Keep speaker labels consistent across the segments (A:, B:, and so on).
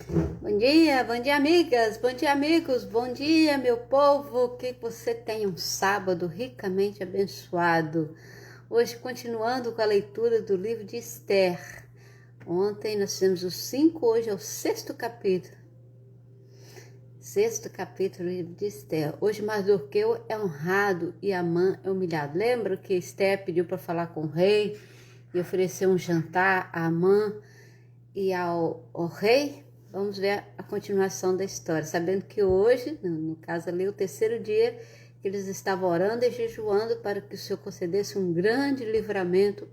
A: Bom dia, amigas, bom dia, amigos, bom dia, meu povo, que você tenha um sábado ricamente abençoado. Hoje, continuando com a leitura do livro de Esther. Ontem nós fizemos os 5, hoje é o sexto capítulo. Sexto capítulo do livro de Esther. Hoje Mardoqueu é honrado e Amã é humilhado. Lembra que Esther pediu para falar com o rei e oferecer um jantar a Amã e ao rei? Vamos ver a continuação da história, sabendo que hoje, no caso ali, o terceiro dia que eles estavam orando e jejuando para que o Senhor concedesse um grande livramento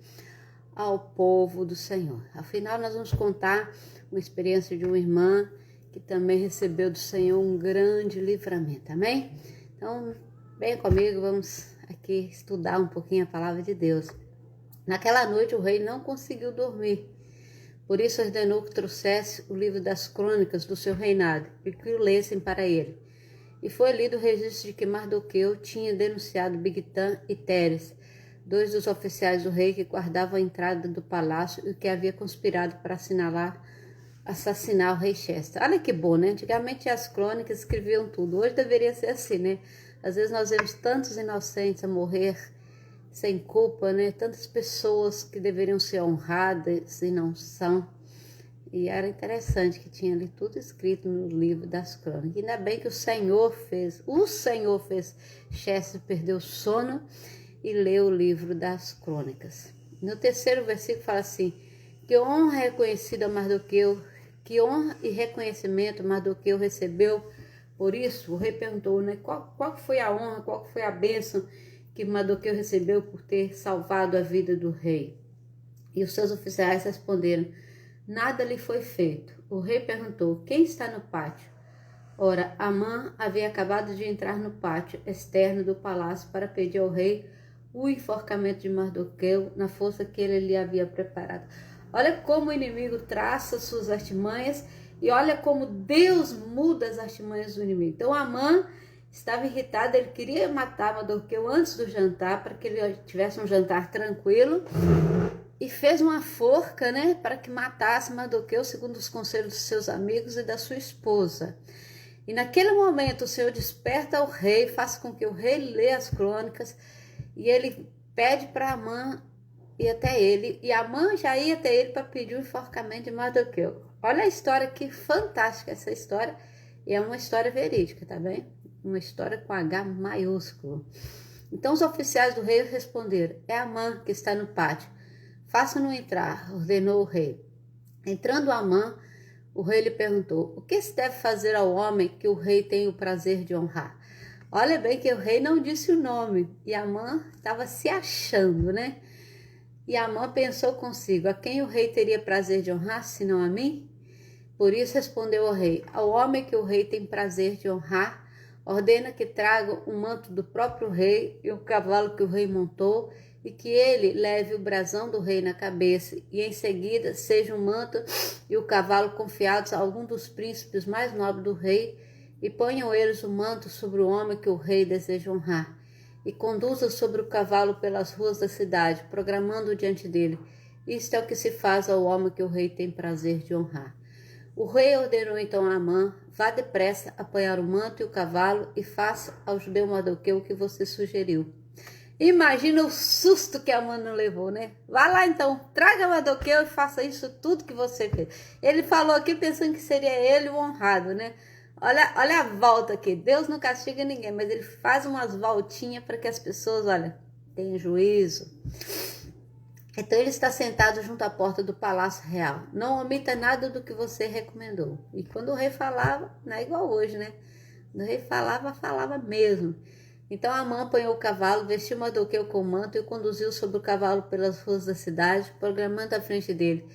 A: ao povo do Senhor. Afinal, nós vamos contar uma experiência de uma irmã que também recebeu do Senhor um grande livramento, amém? Então, venha comigo, vamos aqui estudar um pouquinho a palavra de Deus. Naquela noite, o rei não conseguiu dormir. Por isso ordenou que trouxesse o livro das crônicas do seu reinado e que o lessem para ele. E foi lido o registro de que Mardoqueu tinha denunciado Bigtã e Teres, dois dos oficiais do rei que guardavam a entrada do palácio e que havia conspirado para assassinar o rei Chesta. Olha que bom, né? Antigamente as crônicas escreviam tudo. Hoje deveria ser assim, né? Às vezes nós vemos tantos inocentes a morrer sem culpa, né? Tantas pessoas que deveriam ser honradas e não são. E era interessante que tinha ali tudo escrito no livro das crônicas. Ainda bem que o Senhor fez Chester perder o sono e ler o livro das crônicas. No terceiro versículo fala assim: que honra é reconhecida a Mardoqueu, que honra e reconhecimento Mardoqueu recebeu. Por isso, o rei perguntou, né, qual foi a honra, qual foi a bênção que Mardoqueu recebeu por ter salvado a vida do rei. E os seus oficiais responderam: nada lhe foi feito. O rei perguntou: quem está no pátio? Ora, Amã havia acabado de entrar no pátio externo do palácio para pedir ao rei o enforcamento de Mardoqueu na força que ele lhe havia preparado. Olha como o inimigo traça suas artimanhas e olha como Deus muda as artimanhas do inimigo. Então Amã estava irritado, ele queria matar Mardoqueu antes do jantar, para que ele tivesse um jantar tranquilo, e fez uma forca, né, para que matasse Mardoqueu, segundo os conselhos dos seus amigos e da sua esposa. E naquele momento o Senhor desperta o rei, faz com que o rei leia as crônicas, e ele pede para Amã ir até ele, e Amã já ia até ele para pedir o enforcamento de Mardoqueu. Olha a história, que fantástica essa história, e é uma história verídica, tá bem? Uma história com H maiúsculo. Então os oficiais do rei responderam: é Amã que está no pátio. Faça-no entrar, ordenou o rei. Entrando Amã, o rei lhe perguntou: o que se deve fazer ao homem que o rei tem o prazer de honrar? Olha bem que o rei não disse o nome, e Amã estava se achando, né? E Amã pensou consigo: a quem o rei teria prazer de honrar, senão a mim? Por isso respondeu o rei: ao homem que o rei tem prazer de honrar, ordena que traga um manto do próprio rei e o cavalo que o rei montou, e que ele leve o brasão do rei na cabeça, e em seguida seja o manto e o cavalo confiados a algum dos príncipes mais nobres do rei, e ponham eles o manto sobre o homem que o rei deseja honrar, e conduza sobre o cavalo pelas ruas da cidade, programando diante dele: isto é o que se faz ao homem que o rei tem prazer de honrar. O rei ordenou então a Amã: vá depressa apanhar o manto e o cavalo e faça ao judeu Mardoqueu o que você sugeriu. Imagina o susto que Amã não levou, né? Vá lá então, traga Mardoqueu e faça isso tudo que você fez. Ele falou aqui pensando que seria ele o honrado, né? Olha a volta aqui. Deus não castiga ninguém, mas ele faz umas voltinhas para que as pessoas, olha, tenham juízo. Então ele está sentado junto à porta do palácio real. Não omita nada do que você recomendou. E quando o rei falava, não é igual hoje, né? Quando o rei falava, falava mesmo. Então Amã apanhou o cavalo, vestiu Mardoqueu com o manto e o conduziu sobre o cavalo pelas ruas da cidade, programando à frente dele: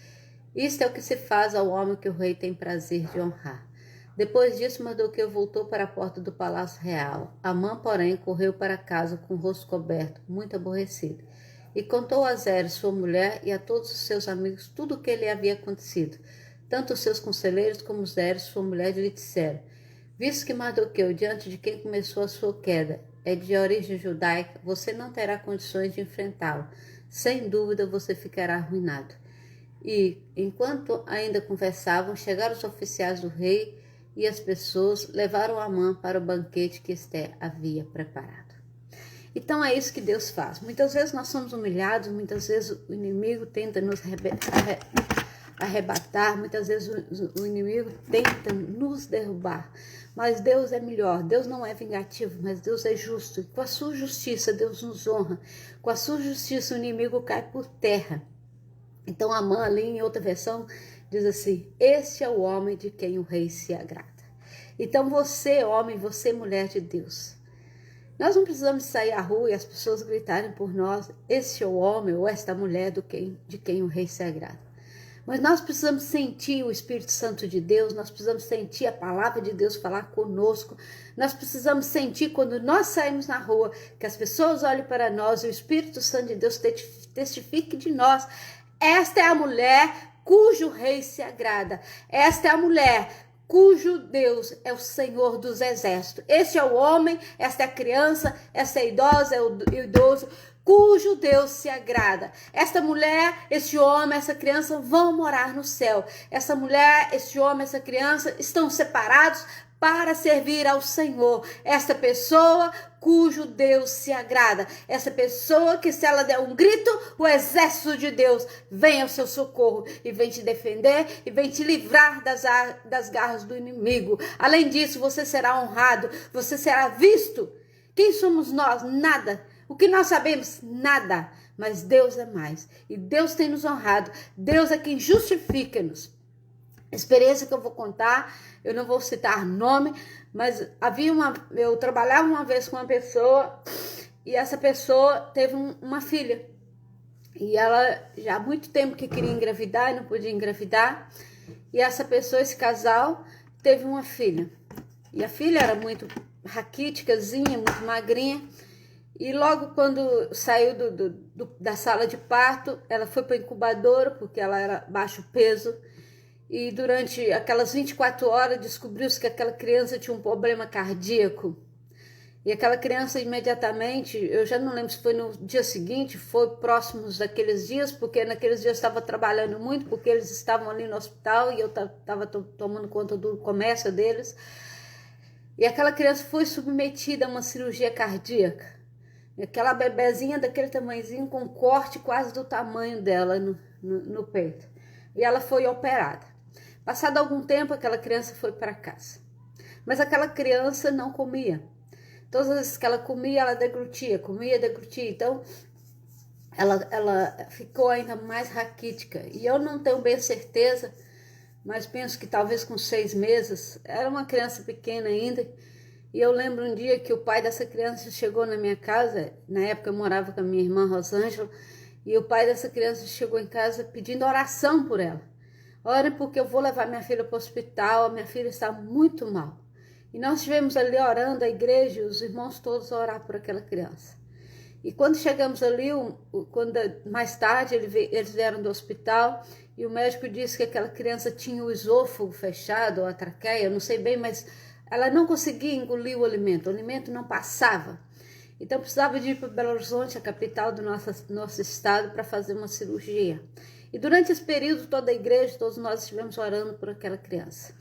A: isto é o que se faz ao homem que o rei tem prazer de honrar. Depois disso, Mardoqueu voltou para a porta do palácio real. Amã, porém, correu para casa com o rosto coberto, muito aborrecido, e contou a Zeres, sua mulher, e a todos os seus amigos tudo o que lhe havia acontecido. Tanto os seus conselheiros como Zeres, sua mulher, lhe disseram: visto que Mardoqueu, diante de quem começou a sua queda, é de origem judaica, você não terá condições de enfrentá-lo. Sem dúvida você ficará arruinado. E, enquanto ainda conversavam, chegaram os oficiais do rei e as pessoas levaram Amã para o banquete que Esther havia preparado. Então é isso que Deus faz. Muitas vezes nós somos humilhados, muitas vezes o inimigo tenta nos arrebatar, muitas vezes o inimigo tenta nos derrubar. Mas Deus é melhor, Deus não é vingativo, mas Deus é justo. E com a sua justiça Deus nos honra, com a sua justiça o inimigo cai por terra. Então Amã ali em outra versão diz assim, este é o homem de quem o rei se agrada. Então você homem, você mulher de Deus, nós não precisamos sair à rua e as pessoas gritarem por nós, este é o homem ou esta mulher de quem o rei se agrada. Mas nós precisamos sentir o Espírito Santo de Deus, nós precisamos sentir a palavra de Deus falar conosco, nós precisamos sentir quando nós saímos na rua, que as pessoas olhem para nós e o Espírito Santo de Deus testifique de nós. Esta é a mulher cujo rei se agrada, esta é a mulher cujo Deus é o Senhor dos exércitos. Este é o homem, esta é a criança, esta é a idosa, é o idoso, cujo Deus se agrada. Esta mulher, este homem, essa criança vão morar no céu. Essa mulher, este homem, essa criança estão separados para servir ao Senhor. Esta pessoa cujo Deus se agrada. Essa pessoa que se ela der um grito, o exército de Deus vem ao seu socorro e vem te defender e vem te livrar das garras do inimigo. Além disso, você será honrado, você será visto. Quem somos nós? Nada. O que nós sabemos? Nada. Mas Deus é mais. E Deus tem nos honrado. Deus é quem justifica-nos. A experiência que eu vou contar, eu não vou citar nome, mas eu trabalhava uma vez com uma pessoa e essa pessoa teve uma filha. E ela já há muito tempo que queria engravidar e não podia engravidar. E essa pessoa, esse casal, teve uma filha. E a filha era muito raquíticazinha, muito magrinha. E logo quando saiu da sala de parto, ela foi para a incubadora, porque ela era baixo peso. E durante aquelas 24 horas descobriu-se que aquela criança tinha um problema cardíaco. E aquela criança imediatamente, eu já não lembro se foi no dia seguinte, foi próximos daqueles dias, porque naqueles dias eu estava trabalhando muito, porque eles estavam ali no hospital e eu estava tomando conta do comércio deles. E aquela criança foi submetida a uma cirurgia cardíaca. Aquela bebezinha daquele tamanhozinho com um corte quase do tamanho dela no peito. E ela foi operada. Passado algum tempo, aquela criança foi para casa. Mas aquela criança não comia. Todas as vezes que ela comia, ela deglutia, comia, deglutia. Então, ela ficou ainda mais raquítica. E eu não tenho bem certeza, mas penso que talvez com 6 meses, era uma criança pequena ainda. E eu lembro um dia que o pai dessa criança chegou na minha casa, na época eu morava com a minha irmã Rosângela, e o pai dessa criança chegou em casa pedindo oração por ela. Ora, porque eu vou levar minha filha para o hospital, a minha filha está muito mal. E nós estivemos ali orando, a igreja, os irmãos todos a orar por aquela criança. E quando chegamos ali, mais tarde eles vieram do hospital e o médico disse que aquela criança tinha o esôfago fechado, ou a traqueia, eu não sei bem, mas ela não conseguia engolir o alimento não passava. Então precisava de ir para Belo Horizonte, a capital do nosso estado, para fazer uma cirurgia. E durante esse período, toda a igreja, todos nós estivemos orando por aquela criança.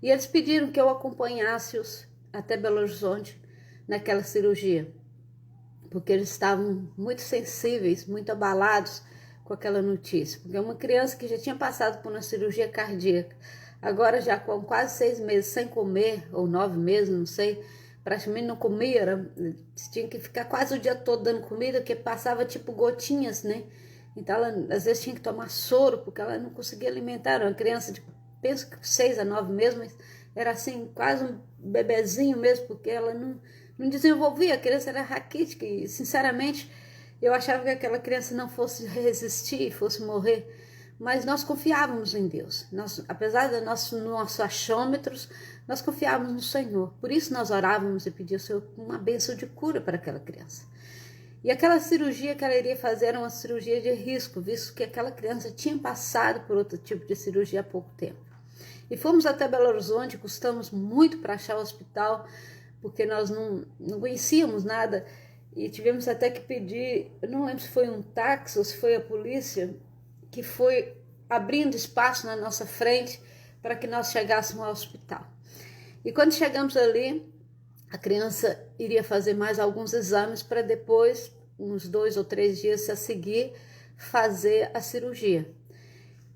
A: E eles pediram que eu acompanhasse-os até Belo Horizonte naquela cirurgia, porque eles estavam muito sensíveis, muito abalados com aquela notícia. Porque uma criança que já tinha passado por uma cirurgia cardíaca, agora já com quase 6 meses sem comer, ou 9 meses, não sei, praticamente não comia, tinha que ficar quase o dia todo dando comida, porque passava tipo gotinhas, né? Então ela às vezes tinha que tomar soro, porque ela não conseguia alimentar. Era uma criança de, penso que 6 a 9 meses, mas era assim, quase um bebezinho mesmo, porque ela não desenvolvia, a criança era raquítica e sinceramente eu achava que aquela criança não fosse resistir, fosse morrer. Mas nós confiávamos em Deus. Apesar dos nossos achômetros, nós confiávamos no Senhor. Por isso nós orávamos e pedíamos uma bênção de cura para aquela criança. E aquela cirurgia que ela iria fazer era uma cirurgia de risco, visto que aquela criança tinha passado por outro tipo de cirurgia há pouco tempo. E fomos até Belo Horizonte, custamos muito para achar o hospital, porque nós não conhecíamos nada. E tivemos até que pedir, eu não lembro se foi um táxi ou se foi a polícia, que foi abrindo espaço na nossa frente para que nós chegássemos ao hospital. E quando chegamos ali, a criança iria fazer mais alguns exames para depois, uns 2 ou 3 dias a seguir, fazer a cirurgia.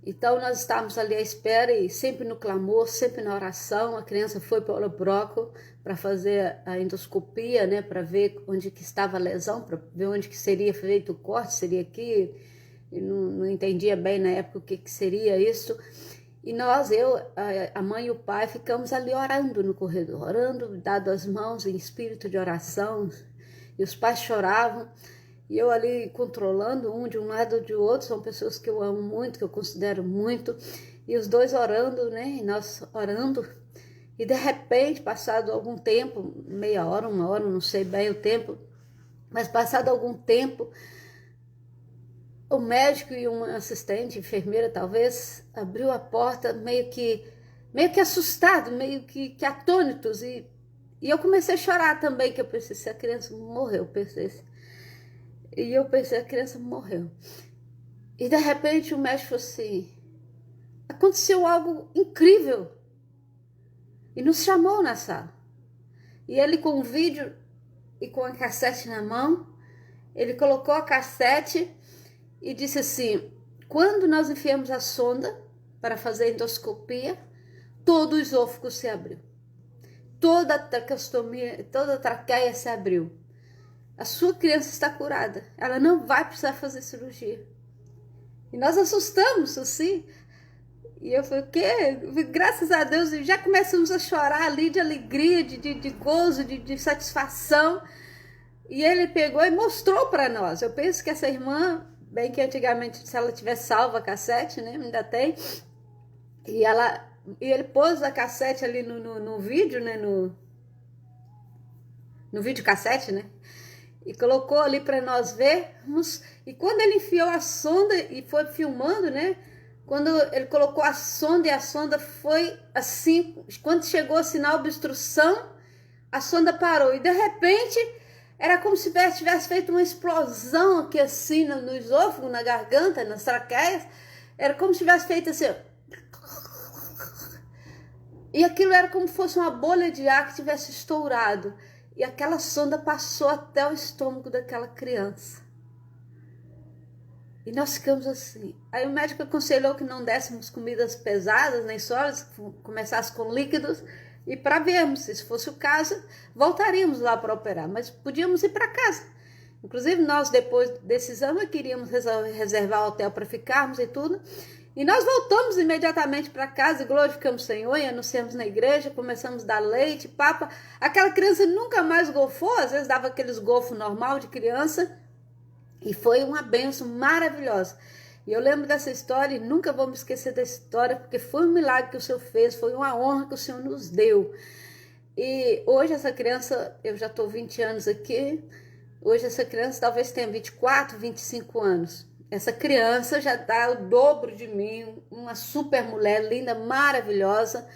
A: Então nós estávamos ali à espera e sempre no clamor, sempre na oração. A criança foi para o bloco para fazer a endoscopia, né, para ver onde que estava a lesão, para ver onde que seria feito o corte, seria aqui. Eu não entendia bem na época o que seria isso. E nós, a mãe e o pai, ficamos ali orando no corredor, orando, dado as mãos em espírito de oração. E os pais choravam. E eu ali controlando um de um lado ou de outro, são pessoas que eu amo muito, que eu considero muito, e os dois orando, né, e nós orando, e de repente, passado algum tempo, meia hora, 1 hora, não sei bem o tempo, mas passado algum tempo, o médico e uma assistente, enfermeira talvez, abriu a porta meio que assustado, meio que atônitos, e eu comecei a chorar também, que eu pensei, se a criança morreu, eu pensei assim. E eu pensei, a criança morreu. E de repente o médico falou assim, aconteceu algo incrível. E nos chamou na sala. E ele com o vídeo e com a cassete na mão, ele colocou a cassete e disse assim, quando nós enfiamos a sonda para fazer a endoscopia, todo o esôfago se abriu. Toda a traqueostomia, toda a traqueia se abriu. A sua criança está curada. Ela não vai precisar fazer cirurgia. E nós assustamos, assim. E eu falei, o quê? Graças a Deus, já começamos a chorar ali de alegria, de gozo, de satisfação. E ele pegou e mostrou para nós. Eu penso que essa irmã, bem que antigamente, se ela tivesse salva a cassete, né? Ainda tem. E ele pôs a cassete ali no vídeo, né? No videocassete, né? E colocou ali para nós vermos. E quando ele enfiou a sonda e foi filmando, né? Quando ele colocou a sonda e a sonda foi assim, quando chegou o sinal de obstrução, a sonda parou. E de repente, era como se tivesse feito uma explosão aqui assim no esôfago, na garganta, nas traqueias. Era como se tivesse feito assim. E aquilo era como se fosse uma bolha de ar que tivesse estourado. E aquela sonda passou até o estômago daquela criança. E nós ficamos assim. Aí o médico aconselhou que não dessemos comidas pesadas, nem sólidas, que começasse com líquidos. E para vermos, se fosse o caso, voltaríamos lá para operar. Mas podíamos ir para casa. Inclusive nós, depois desse exame, queríamos reservar hotel para ficarmos e tudo. E nós voltamos imediatamente para casa e glorificamos o Senhor e anunciamos na igreja, começamos a dar leite, papa. Aquela criança nunca mais golfou, às vezes dava aqueles golfos normal de criança. E foi uma bênção maravilhosa. E eu lembro dessa história e nunca vou me esquecer dessa história, porque foi um milagre que o Senhor fez, foi uma honra que o Senhor nos deu. E hoje essa criança, eu já estou 20 anos aqui, hoje essa criança talvez tenha 24, 25 anos. Essa criança já dá o dobro de mim, uma super mulher linda, maravilhosa,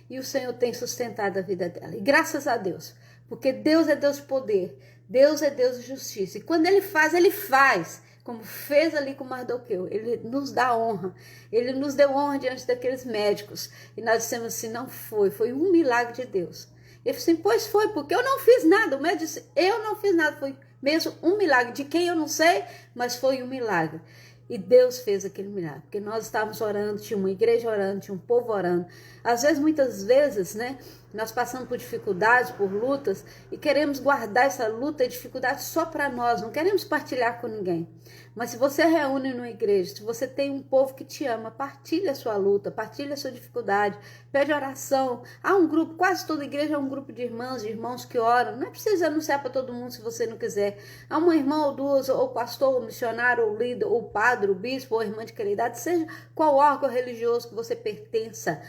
A: e o Senhor tem sustentado a vida dela. E graças a Deus, porque Deus é Deus de poder, Deus é Deus de justiça. E quando Ele faz, como fez ali com Mardoqueu. Ele nos dá honra, Ele nos deu honra diante daqueles médicos. E nós dissemos assim, não foi um milagre de Deus. Ele falou assim, pois foi, porque eu não fiz nada. O médico disse, eu não fiz nada, foi mesmo um milagre, de quem eu não sei, mas foi um milagre. E Deus fez aquele milagre, porque nós estávamos orando, tinha uma igreja orando, tinha um povo orando. Às vezes, muitas vezes, né, nós passamos por dificuldades, por lutas, e queremos guardar essa luta e dificuldade só para nós, não queremos partilhar com ninguém. Mas se você reúne numa igreja, se você tem um povo que te ama, partilha a sua luta, partilha a sua dificuldade, pede oração. Há um grupo, quase toda igreja é um grupo de irmãos que oram. Não é preciso anunciar para todo mundo se você não quiser. Há uma irmã ou duas, ou pastor, ou missionário, ou líder, ou padre, ou bispo, ou irmã de caridade, seja qual órgão religioso que você pertença.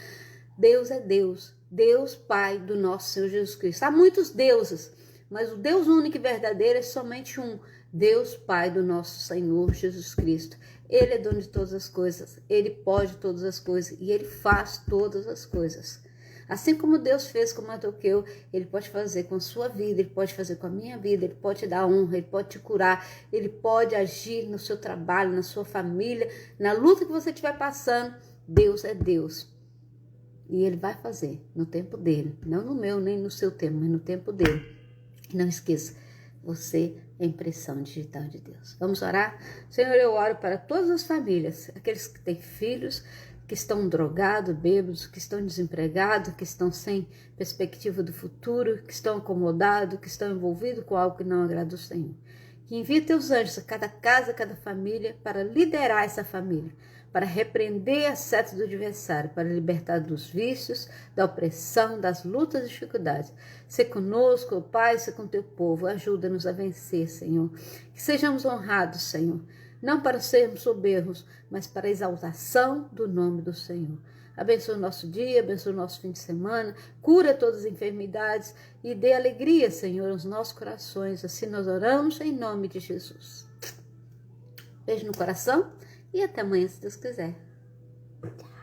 A: Deus é Deus, Deus Pai do nosso Senhor Jesus Cristo. Há muitos deuses, mas o Deus único e verdadeiro é somente um, Deus Pai do nosso Senhor Jesus Cristo. Ele é dono de todas as coisas, Ele pode todas as coisas e Ele faz todas as coisas. Assim como Deus fez com Mardoqueu, Ele pode fazer com a sua vida, Ele pode fazer com a minha vida, Ele pode te dar honra, Ele pode te curar, Ele pode agir no seu trabalho, na sua família, na luta que você estiver passando. Deus é Deus. E Ele vai fazer no tempo dele, não no meu, nem no seu tempo, mas no tempo dele. E não esqueça, você é impressão digital de Deus. Vamos orar? Senhor, eu oro para todas as famílias, aqueles que têm filhos, que estão drogados, bêbados, que estão desempregados, que estão sem perspectiva do futuro, que estão acomodados, que estão envolvidos com algo que não agrada ao Senhor. Que envie teus anjos a cada casa, a cada família, para liderar essa família, para repreender a seta do adversário, para libertar dos vícios, da opressão, das lutas e dificuldades. Se conosco, ó Pai, se com teu povo, ajuda-nos a vencer, Senhor. Que sejamos honrados, Senhor, não para sermos soberbos, mas para a exaltação do nome do Senhor. Abençoa o nosso dia, abençoa o nosso fim de semana, cura todas as enfermidades e dê alegria, Senhor, aos nossos corações. Assim nós oramos em nome de Jesus. Beijo no coração e até amanhã, se Deus quiser. Tchau.